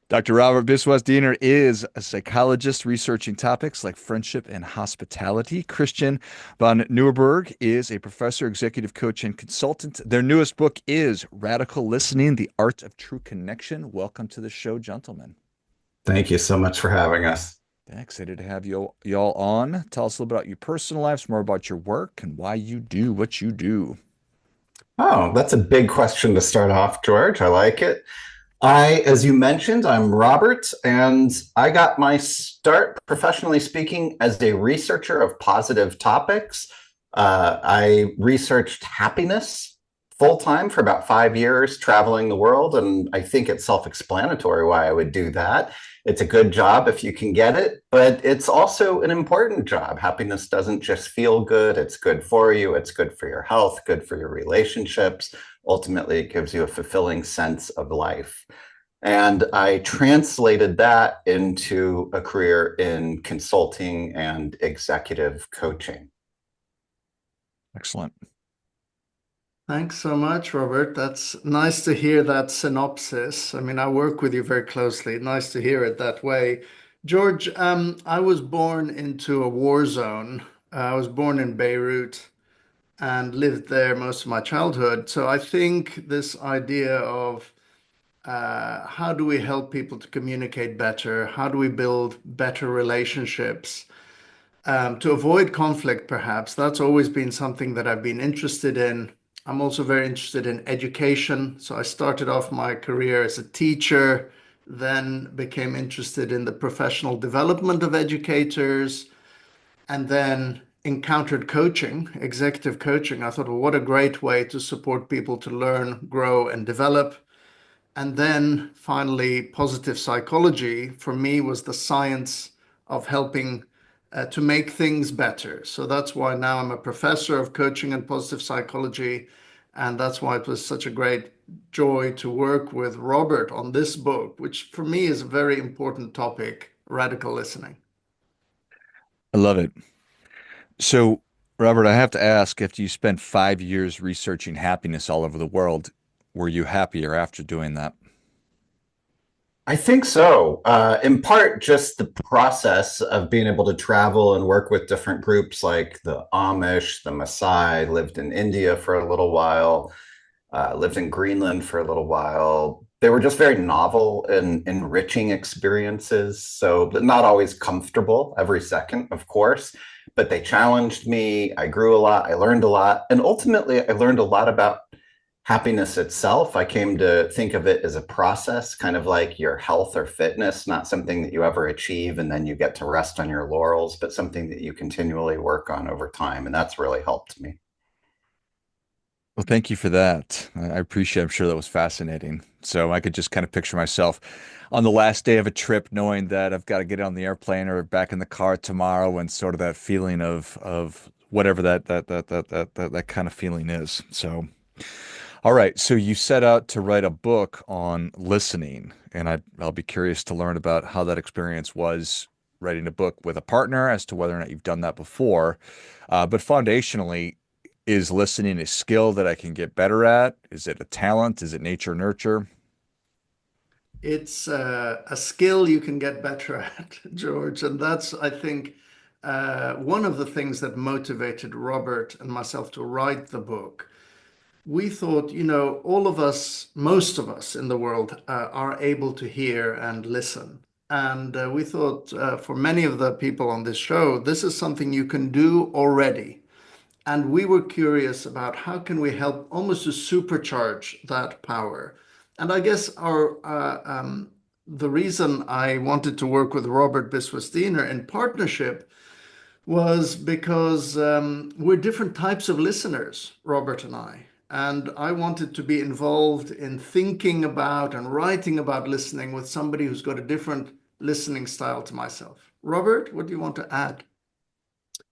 Dr. Robert Biswas-Diener is a psychologist researching topics like friendship and hospitality. Christian von Nieuwerburgh is a professor, executive coach, and consultant. Their newest book is Radical Listening, The Art of True Connection. Welcome to the show, gentlemen. Thank you so much for having us. Excited to have y'all on. Tell us a little about your personal lives, more about your work, and why you do what you do. Oh, that's a big question to start off, George. I like it. As you mentioned, I'm Robert, and I got my start professionally speaking as a researcher of positive topics. I researched happiness full time for about 5 years, traveling the world, and I think it's self-explanatory why I would do that. It's a good job if you can get it, but it's also an important job. Happiness doesn't just feel good, it's good for you, it's good for your health, good for your relationships. Ultimately, it gives you a fulfilling sense of life. And I translated that into a career in consulting and executive coaching. Excellent. Thanks so much, Robert. That's nice to hear that synopsis. I mean, I work with you very closely. Nice to hear it that way. George, I was born into a war zone. I was born in Beirut and lived there most of my childhood. So I think this idea of how do we help people to communicate better? How do we build better relationships? To avoid conflict, perhaps, that's always been something that I've been interested in. I'm also very interested in education. So I started off my career as a teacher, then became interested in the professional development of educators, and then encountered coaching, executive coaching. I thought, well, what a great way to support people to learn, grow, and develop. And then finally, positive psychology for me was the science of helping to make things better. So that's why now I'm a professor of coaching and positive psychology. And that's why it was such a great joy to work with Robert on this book, which for me is a very important topic, radical listening. I love it. So, Robert, I have to ask, after you spent 5 years researching happiness all over the world, were you happier after doing that? I think so. In part, just the process of being able to travel and work with different groups like the Amish, the Maasai, lived in India for a little while, lived in Greenland for a little while. They were just very novel and enriching experiences. So, but not always comfortable every second, of course, but they challenged me. I grew a lot. I learned a lot. And ultimately, I learned a lot about happiness itself. I came to think of it as a process, kind of like your health or fitness, not something that you ever achieve and then you get to rest on your laurels, but something that you continually work on over time. And that's really helped me. Well, thank you for that. I appreciate it. I'm sure that was fascinating. So I could just kind of picture myself on the last day of a trip, knowing that I've got to get on the airplane or back in the car tomorrow, and sort of that feeling of whatever that kind of feeling is. So, all right. So you set out to write a book on listening, and I'll be curious to learn about how that experience was writing a book with a partner as to whether or not you've done that before. But foundationally, is listening a skill that I can get better at? Is it a talent? Is it nature nurture? It's a skill you can get better at, George. And that's, I think, one of the things that motivated Robert and myself to write the book. We thought, all of us, most of us in the world are able to hear and listen. And we thought for many of the people on this show, this is something you can do already. And we were curious about how can we help almost to supercharge that power. And I guess the reason I wanted to work with Robert Biswas-Diener in partnership was because we're different types of listeners, Robert and I. And I wanted to be involved in thinking about and writing about listening with somebody who's got a different listening style to myself. Robert, what do you want to add?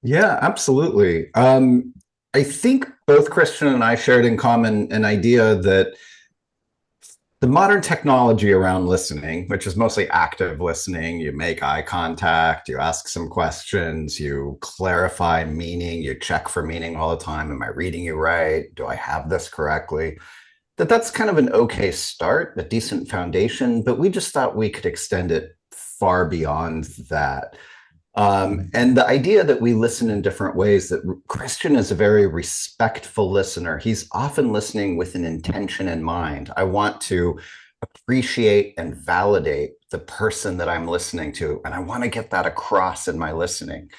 Yeah, absolutely. I think both Christian and I shared in common an idea that the modern technology around listening, which is mostly active listening, you make eye contact, you ask some questions, you clarify meaning, you check for meaning all the time. Am I reading you right? Do I have this correctly? that that's kind of an okay start, a decent foundation, but we just thought we could extend it far beyond that. And the idea that we listen in different ways, that Christian is a very respectful listener. He's often listening with an intention in mind. I want to appreciate and validate the person that I'm listening to, and I want to get that across in my listening.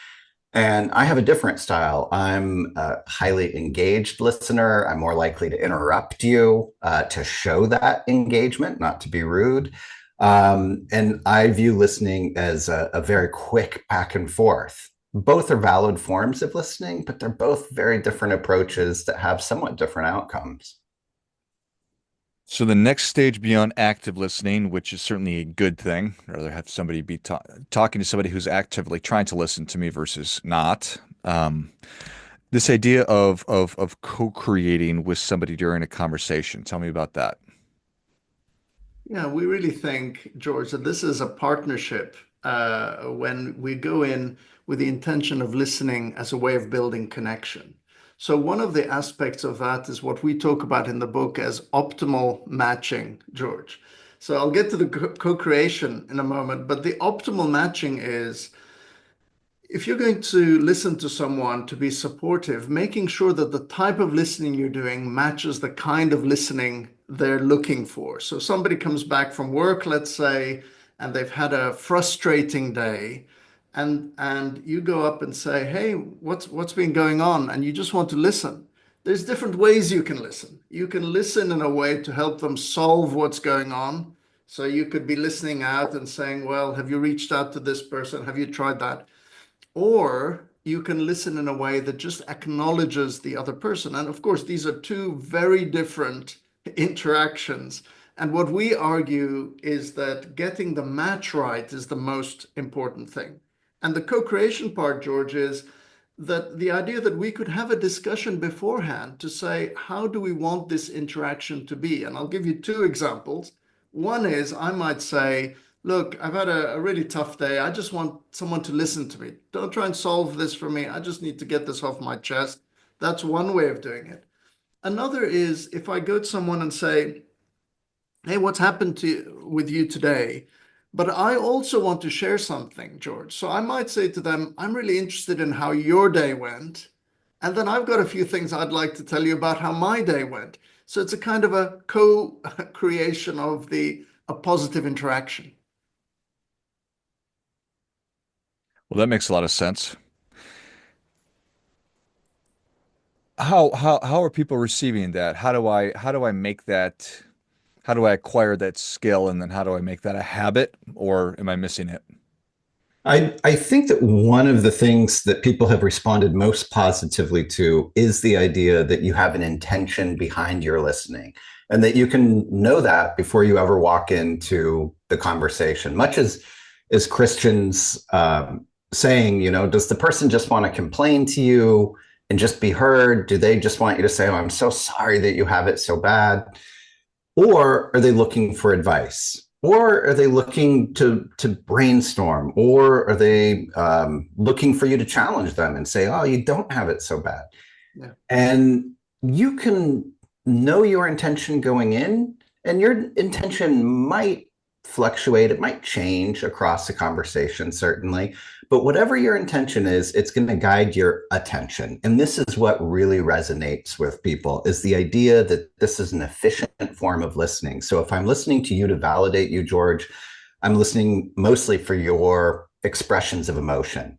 And I have a different style. I'm a highly engaged listener. I'm more likely to interrupt you to show that engagement, not to be rude. And I view listening as a very quick back and forth. Both are valid forms of listening, but they're both very different approaches that have somewhat different outcomes. So the next stage beyond active listening, which is certainly a good thing, I'd rather have somebody be talking to somebody who's actively trying to listen to me versus not. This idea of co-creating with somebody during a conversation. Tell me about that. Yeah, we really think, George, that this is a partnership when we go in with the intention of listening as a way of building connection. So, one of the aspects of that is what we talk about in the book as optimal matching, George. So, I'll get to the co-creation in a moment, but the optimal matching is if you're going to listen to someone to be supportive, making sure that the type of listening you're doing matches the kind of listening they're looking for. So somebody comes back from work, let's say, and they've had a frustrating day, and you go up and say, "Hey, what's been going on?" And you just want to listen. There's different ways you can listen. You can listen in a way to help them solve what's going on. So you could be listening out and saying, "Well, have you reached out to this person? Have you tried that?" Or you can listen in a way that just acknowledges the other person. And of course, these are two very different interactions. And what we argue is that getting the match right is the most important thing. And the co-creation part, George, is that the idea that we could have a discussion beforehand to say, how do we want this interaction to be? And I'll give you two examples. One is I might say, look, I've had a really tough day. I just want someone to listen to me. Don't try and solve this for me. I just need to get this off my chest. That's one way of doing it. Another is if I go to someone and say, hey, what's happened with you today? But I also want to share something, George. So I might say to them, I'm really interested in how your day went. And then I've got a few things I'd like to tell you about how my day went. So it's a kind of a co-creation of a positive interaction. Well, that makes a lot of sense. How are people receiving that? How do I make that? How do I acquire that skill, and then how do I make that a habit, or am I missing it? I think that one of the things that people have responded most positively to is the idea that you have an intention behind your listening and that you can know that before you ever walk into the conversation. Much as Christians saying, does the person just want to complain to you and just be heard? Do they just want you to say, oh, I'm so sorry that you have it so bad? Or are they looking for advice? Or are they looking to brainstorm? Or are they looking for you to challenge them and say, oh, you don't have it so bad? Yeah. And you can know your intention going in, and your intention might fluctuate. It might change across the conversation, certainly. But whatever your intention is, it's going to guide your attention. And this is what really resonates with people is the idea that this is an efficient form of listening. So if I'm listening to you to validate you, George, I'm listening mostly for your expressions of emotion.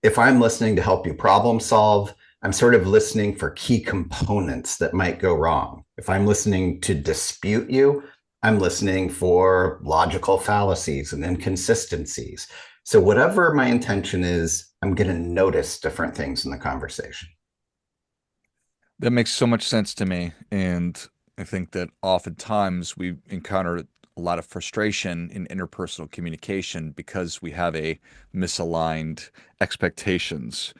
If I'm listening to help you problem solve, I'm sort of listening for key components that might go wrong. If I'm listening to dispute you, I'm listening for logical fallacies and inconsistencies. So, whatever my intention is, I'm going to notice different things in the conversation. That makes so much sense to me. And I think that oftentimes we encounter a lot of frustration in interpersonal communication because we have a misaligned expectations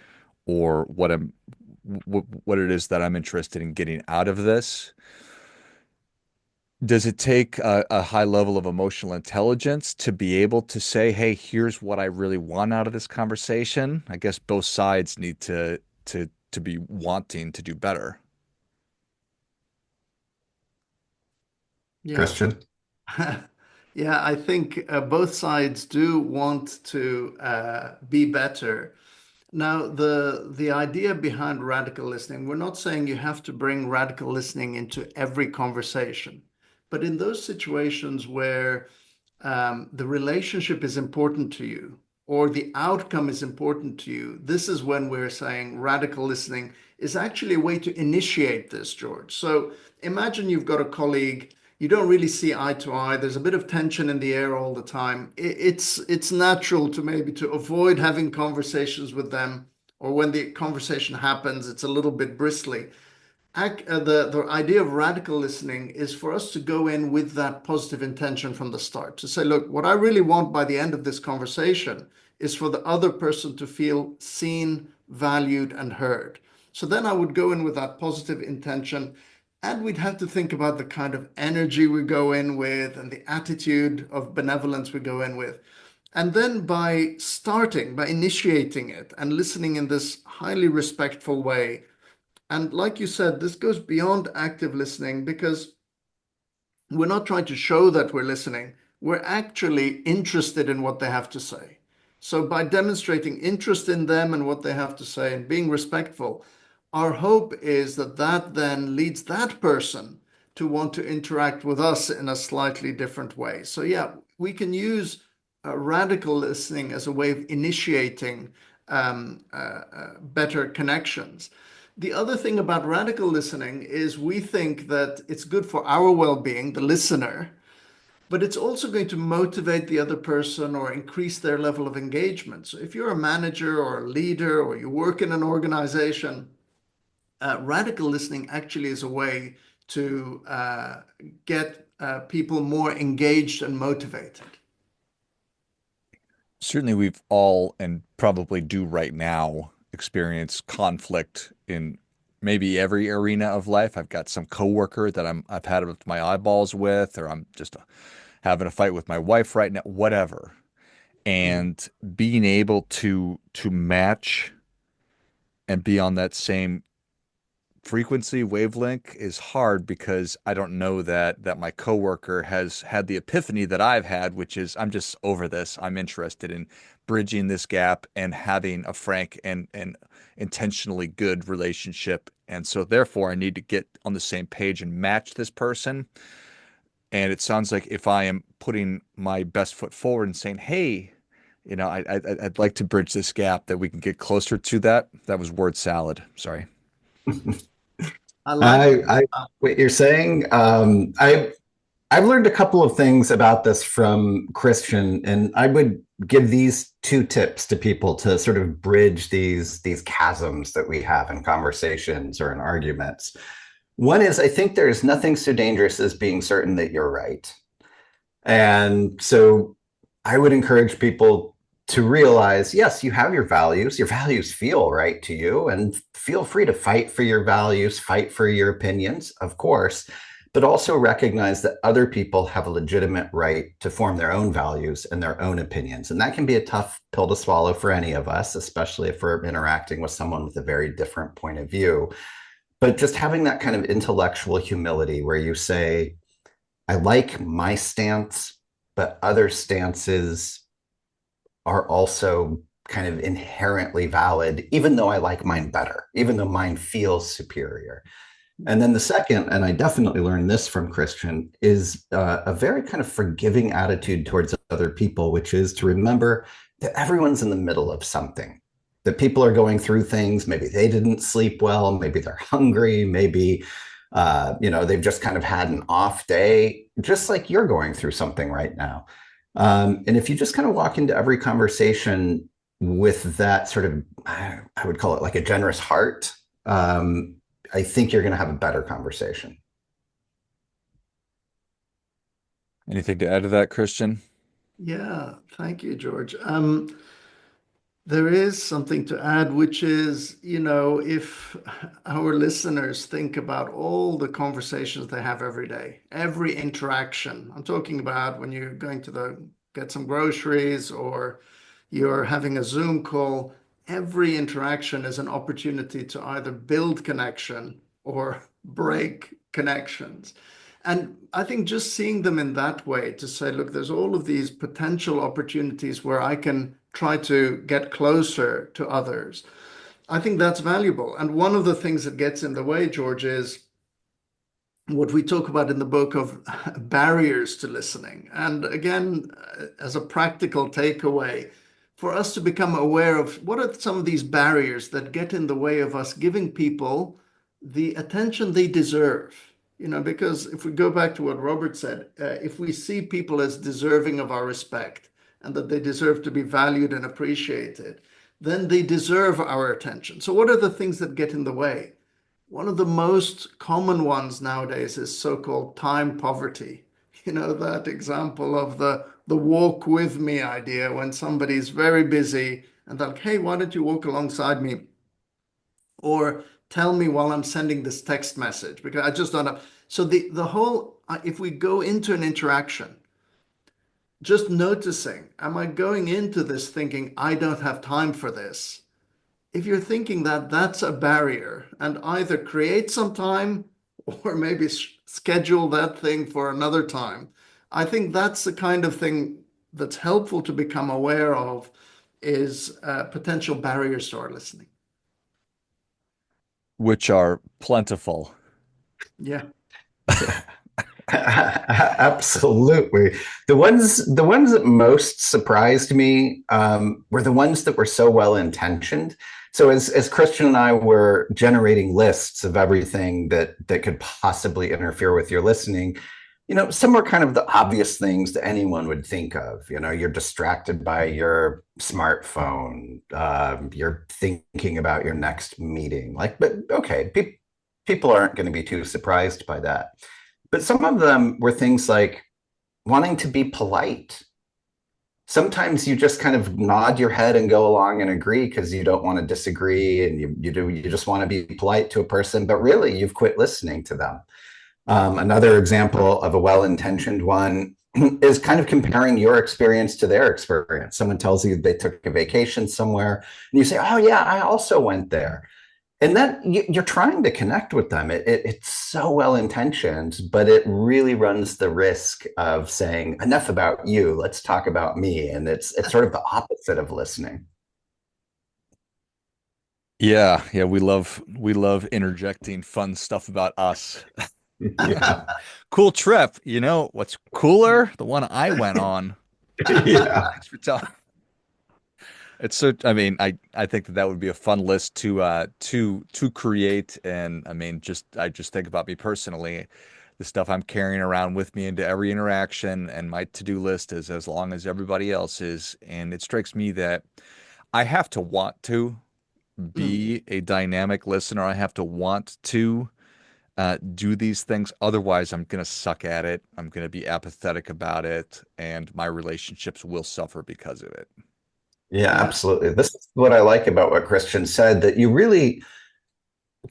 or what it is that I'm interested in getting out of this. Does it take a high level of emotional intelligence to be able to say, hey, here's what I really want out of this conversation? I guess both sides need to be wanting to do better. Yeah. Christian? Yeah, I think both sides do want to be better. Now, the idea behind radical listening, we're not saying you have to bring radical listening into every conversation, but in those situations where the relationship is important to you or the outcome is important to you, this is when we're saying radical listening is actually a way to initiate this, George. So imagine you've got a colleague, you don't really see eye to eye, there's a bit of tension in the air all the time. It's natural to maybe to avoid having conversations with them, or when the conversation happens, it's a little bit bristly. The idea of radical listening is for us to go in with that positive intention from the start, to say, look, what I really want by the end of this conversation is for the other person to feel seen, valued, and heard. So then I would go in with that positive intention, and we'd have to think about the kind of energy we go in with and the attitude of benevolence we go in with. And then by initiating it and listening in this highly respectful way, and like you said, this goes beyond active listening because we're not trying to show that we're listening. We're actually interested in what they have to say. So by demonstrating interest in them and what they have to say and being respectful, our hope is that that then leads that person to want to interact with us in a slightly different way. So yeah, we can use radical listening as a way of initiating better connections. The other thing about radical listening is we think that it's good for our well-being, the listener, but it's also going to motivate the other person or increase their level of engagement. So if you're a manager or a leader or you work in an organization, radical listening actually is a way to get people more engaged and motivated. Certainly, we've all, and probably do right now, experience conflict in maybe every arena of life. I've got some coworker that I've had it with my eyeballs with, or I'm just having a fight with my wife right now, whatever. Mm. And being able to match and be on that same frequency wavelength is hard because I don't know that my coworker has had the epiphany that I've had, which is I'm just over this. I'm interested in bridging this gap and having a frank and intentionally good relationship. And so therefore I need to get on the same page and match this person. And it sounds like if I am putting my best foot forward and saying, "Hey, I'd like to bridge this gap that we can get closer to that." That was word salad. Sorry. I like I what you're saying. I've learned a couple of things about this from Christian, and I would give these two tips to people to sort of bridge these chasms that we have in conversations or in arguments. One is I think there's nothing so dangerous as being certain that you're right. And so I would encourage people to realize, yes, you have your values. Your values feel right to you, and feel free to fight for your values, fight for your opinions, of course, but also recognize that other people have a legitimate right to form their own values and their own opinions. And that can be a tough pill to swallow for any of us, especially if we're interacting with someone with a very different point of view. But just having that kind of intellectual humility where you say, I like my stance, but other stances are also kind of inherently valid, even though I like mine better, even though mine feels superior. And then the second, and I definitely learned this from Christian, is a very kind of forgiving attitude towards other people, which is to remember that everyone's in the middle of something, that people are going through things. Maybe they didn't sleep well, maybe they're hungry, maybe they've just kind of had an off day, just like you're going through something right now. And if you just kind of walk into every conversation with that sort of, I would call it like a generous heart, I think you're going to have a better conversation. Anything to add to that, Christian? Yeah, thank you, George. There is something to add, which is, if our listeners think about all the conversations they have every day, every interaction, I'm talking about when you're going to get some groceries or you're having a Zoom call, every interaction is an opportunity to either build connection or break connections. And I think just seeing them in that way to say, look, there's all of these potential opportunities where I can try to get closer to others. I think that's valuable. And one of the things that gets in the way, George, is what we talk about in the book of barriers to listening. And again, as a practical takeaway, for us to become aware of what are some of these barriers that get in the way of us giving people the attention they deserve. Because if we go back to what Robert said, if we see people as deserving of our respect and that they deserve to be valued and appreciated, then they deserve our attention. So, what are the things that get in the way? One of the most common ones nowadays is so-called time poverty. That example of the walk with me idea when somebody's very busy and they're like, hey, why don't you walk alongside me? Or tell me while I'm sending this text message because I just don't have. So the whole, if we go into an interaction, just noticing, am I going into this thinking I don't have time for this? If you're thinking that, that's a barrier, and either create some time or maybe schedule that thing for another time. I think that's the kind of thing that's helpful to become aware of is potential barriers to our listening. which are plentiful. Yeah. Absolutely. The ones that most surprised me were the ones that were so well intentioned. So as Christian and I were generating lists of everything that could possibly interfere with your listening, some were kind of the obvious things that anyone would think of. You're distracted by your smartphone, you're thinking about your next meeting. But okay, people aren't going to be too surprised by that. But some of them were things like wanting to be polite. Sometimes you just kind of nod your head and go along and agree because you don't want to disagree and you just want to be polite to a person, but really you've quit listening to them. Another example of a well-intentioned one is kind of comparing your experience to their experience. Someone tells you they took a vacation somewhere and you say, oh yeah, I also went there. And then you're trying to connect with them. It's so well intentioned, but it really runs the risk of saying enough about you. Let's talk about me. And it's sort of the opposite of listening. Yeah, yeah, we love interjecting fun stuff about us. Yeah. Cool trip. What's cooler? The one I went on. Yeah. Thanks for telling. It's so, I mean, I think that would be a fun list to create. And I mean, I just think about me personally, the stuff I'm carrying around with me into every interaction, and my to-do list is as long as everybody else's. And it strikes me that I have to want to Mm. be a dynamic listener. I have to want to do these things. Otherwise, I'm going to suck at it. I'm going to be apathetic about it, and my relationships will suffer because of it. Yeah, Yeah. absolutely. This is what I like about what Christian said, that you really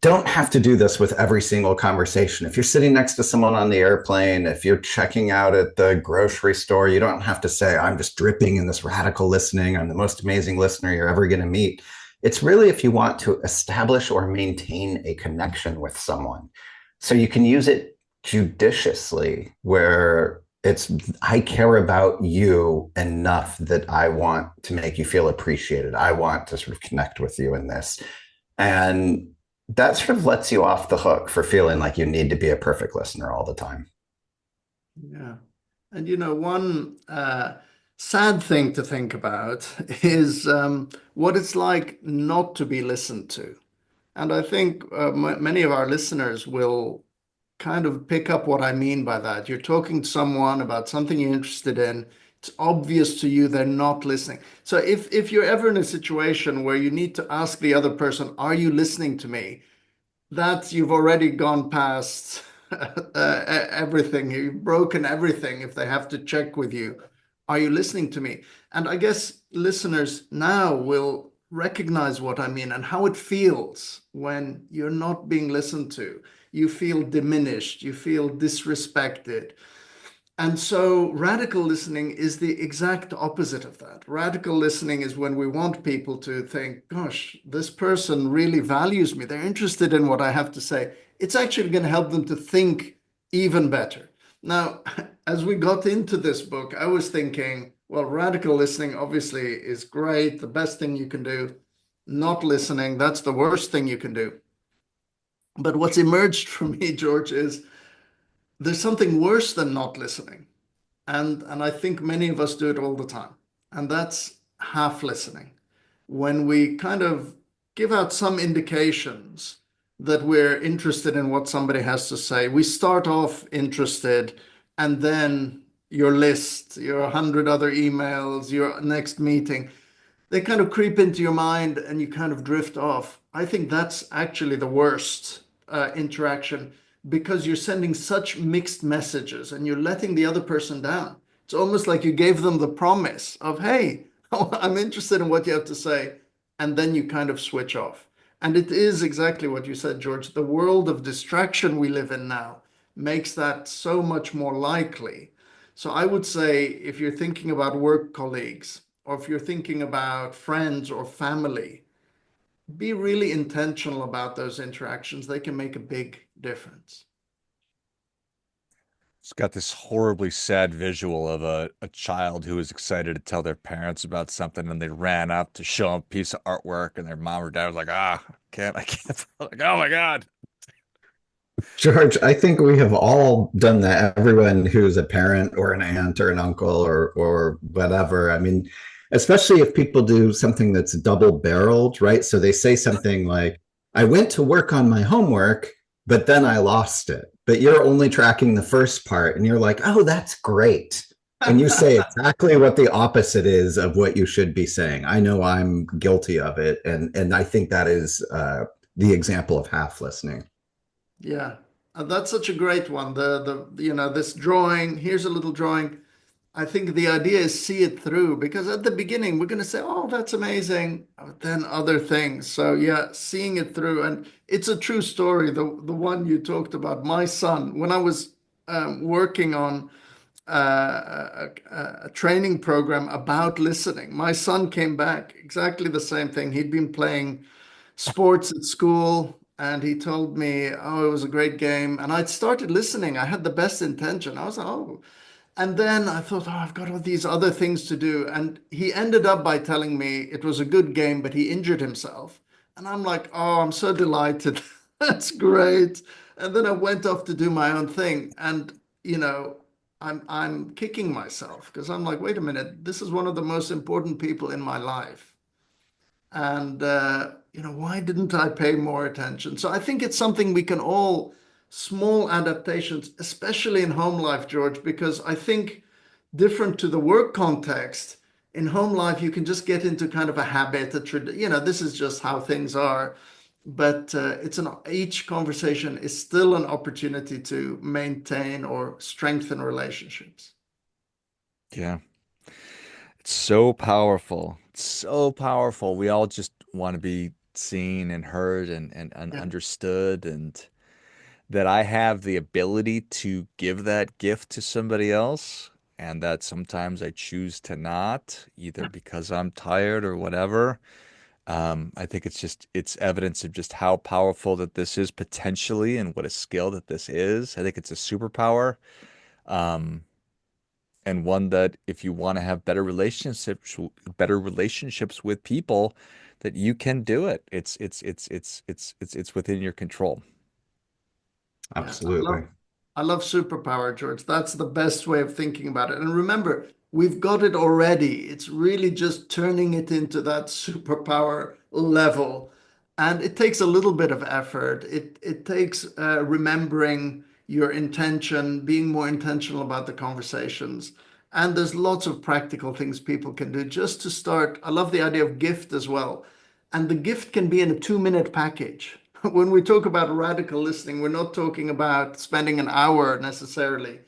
don't have to do this with every single conversation. If you're sitting next to someone on the airplane, if you're checking out at the grocery store, you don't have to say, I'm just dripping in this radical listening. I'm the most amazing listener you're ever going to meet. It's really if you want to establish or maintain a connection with someone. So you can use it judiciously, where it's, I care about you enough that I want to make you feel appreciated. I want to sort of connect with you in this. And that sort of lets you off the hook for feeling like you need to be a perfect listener all the time. Yeah. And one sad thing to think about is what it's like not to be listened to. And I think many of our listeners will kind of pick up what I mean by that. You're talking to someone about something you're interested in. It's obvious to you they're not listening. So if you're ever in a situation where you need to ask the other person, are you listening to me? That you've already gone past everything. You've broken everything if they have to check with you. Are you listening to me? And I guess listeners now will recognize what I mean and how it feels when you're not being listened to. You feel diminished, you feel disrespected. And so radical listening is the exact opposite of that. Radical listening is when we want people to think, gosh, this person really values me. They're interested in what I have to say. It's actually going to help them to think even better. Now, as we got into this book, I was thinking, well, radical listening obviously is great, the best thing you can do. Not listening, that's the worst thing you can do. But what's emerged for me, George, is there's something worse than not listening. And I think many of us do it all the time. And that's half listening. When we kind of give out some indications that we're interested in what somebody has to say, we start off interested, and then your list, your 100 other emails, your next meeting, they kind of creep into your mind and you kind of drift off. I think that's actually the worst interaction because you're sending such mixed messages and you're letting the other person down. It's almost like you gave them the promise of, hey, I'm interested in what you have to say. And then you kind of switch off. And it is exactly what you said, George. The world of distraction we live in now makes that so much more likely. So I would say if you're thinking about work colleagues, or if you're thinking about friends or family, be really intentional about those interactions. They can make a big difference. It's got this horribly sad visual of a child who was excited to tell their parents about something and they ran up to show them a piece of artwork and their mom or dad was like, I can't. Like, oh my God. George, I think we have all done that. Everyone who's a parent or an aunt or an uncle or whatever. I mean, especially if people do something that's double barreled, right? So they say something like, I went to work on my homework, but then I lost it. But you're only tracking the first part and you're like, oh, that's great. And you say exactly what the opposite is of what you should be saying. I know I'm guilty of it. And I think that is the example of half listening. Yeah, that's such a great one. This drawing, here's a little drawing. I think the idea is see it through because at the beginning we're going to say, "Oh, that's amazing," but then other things. So yeah, seeing it through, and it's a true story. The one you talked about, my son, when I was working on a training program about listening, my son came back exactly the same thing. He'd been playing sports at school. And he told me, oh, it was a great game. And I'd started listening. I had the best intention. I was like, oh. And then I thought, oh, I've got all these other things to do. And he ended up by telling me it was a good game, but he injured himself. And I'm like, oh, I'm so delighted. That's great. And then I went off to do my own thing. And, I'm kicking myself because I'm like, wait a minute, this is one of the most important people in my life. And, why didn't I pay more attention? So I think it's something we can all, small adaptations, especially in home life, George, because I think different to the work context, in home life, you can just get into kind of a habit, this is just how things are. But each conversation is still an opportunity to maintain or strengthen relationships. Yeah. It's so powerful. It's so powerful. We all just want to be seen and heard and Yeah. understood, and that I have the ability to give that gift to somebody else, and that sometimes I choose to not, either because I'm tired or whatever. I think it's evidence of just how powerful that this is potentially and what a skill that this is. I think it's a superpower. Um, and one that if you want to have better relationships with people, that you can do it. It's within your control. Yeah, Absolutely. I love superpower, George. That's the best way of thinking about it. And remember, we've got it already. It's really just turning it into that superpower level. And it takes a little bit of effort. It takes remembering your intention, being more intentional about the conversations. And there's lots of practical things people can do just to start. I love the idea of gift as well. And the gift can be in a 2-minute package. When we talk about radical listening, we're not talking about spending an hour necessarily.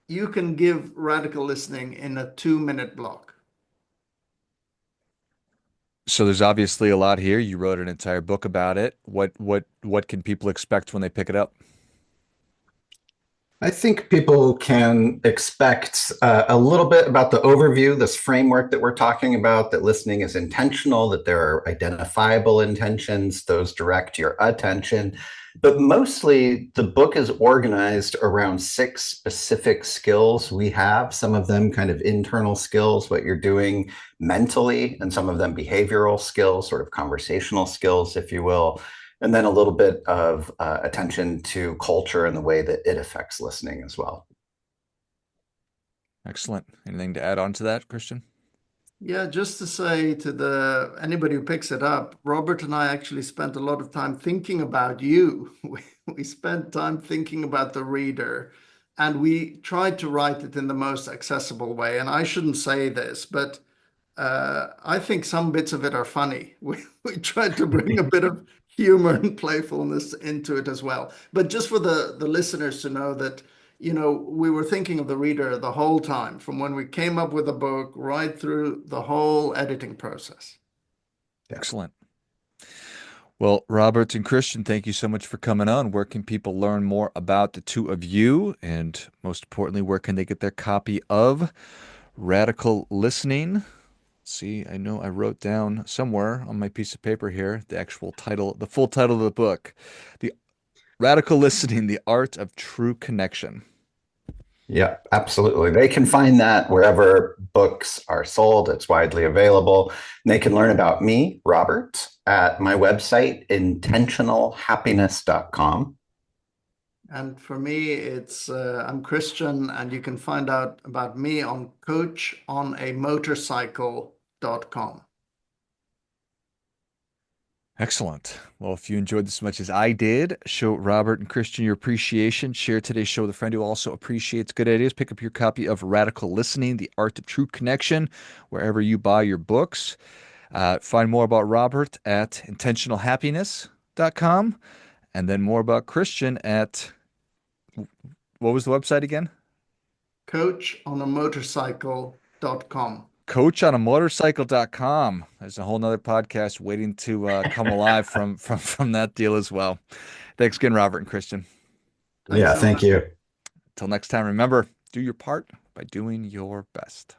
You can give radical listening in a 2-minute block. So there's obviously a lot here. You wrote an entire book about it. What can people expect when they pick it up? I think people can expect a little bit about the overview, this framework that we're talking about, that listening is intentional, that there are identifiable intentions, those direct your attention. But mostly the book is organized around six specific skills we have, some of them kind of internal skills, what you're doing mentally, and some of them behavioral skills, sort of conversational skills, if you will. And then a little bit of attention to culture and the way that it affects listening as well. Excellent. Anything to add on to that, Christian? Yeah, just to say to the anybody who picks it up, Robert and I actually spent a lot of time thinking about you. We spent time thinking about the reader, and we tried to write it in the most accessible way. And I shouldn't say this, but I think some bits of it are funny. We tried to bring a bit of humor and playfulness into it as well. But just for the listeners to know that, we were thinking of the reader the whole time, from when we came up with the book right through the whole editing process. Yeah. Excellent. Well, Robert and Christian, thank you so much for coming on. Where can people learn more about the two of you? And most importantly, where can they get their copy of Radical Listening? See, I know I wrote down somewhere on my piece of paper here the actual title, the full title of the book, The Radical Listening, The Art of True Connection. Yeah, absolutely. They can find that wherever books are sold. It's widely available. And they can learn about me, Robert, at my website, intentionalhappiness.com. And for me, I'm Christian, and you can find out about me on coachonamotorcycle.com. Excellent. Well, if you enjoyed this as much as I did, show Robert and Christian your appreciation. Share today's show with a friend who also appreciates good ideas. Pick up your copy of Radical Listening, The Art of True Connection, wherever you buy your books. Find more about Robert at intentionalhappiness.com, and then more about Christian at, what was the website again? Coachonamotorcycle.com. Coachonamotorcycle.com. There's a whole nother podcast waiting to come alive from that deal as well. Thanks again, Robert and Christian. Thanks Yeah, so much. thank you. Till next time, remember, do your part by doing your best.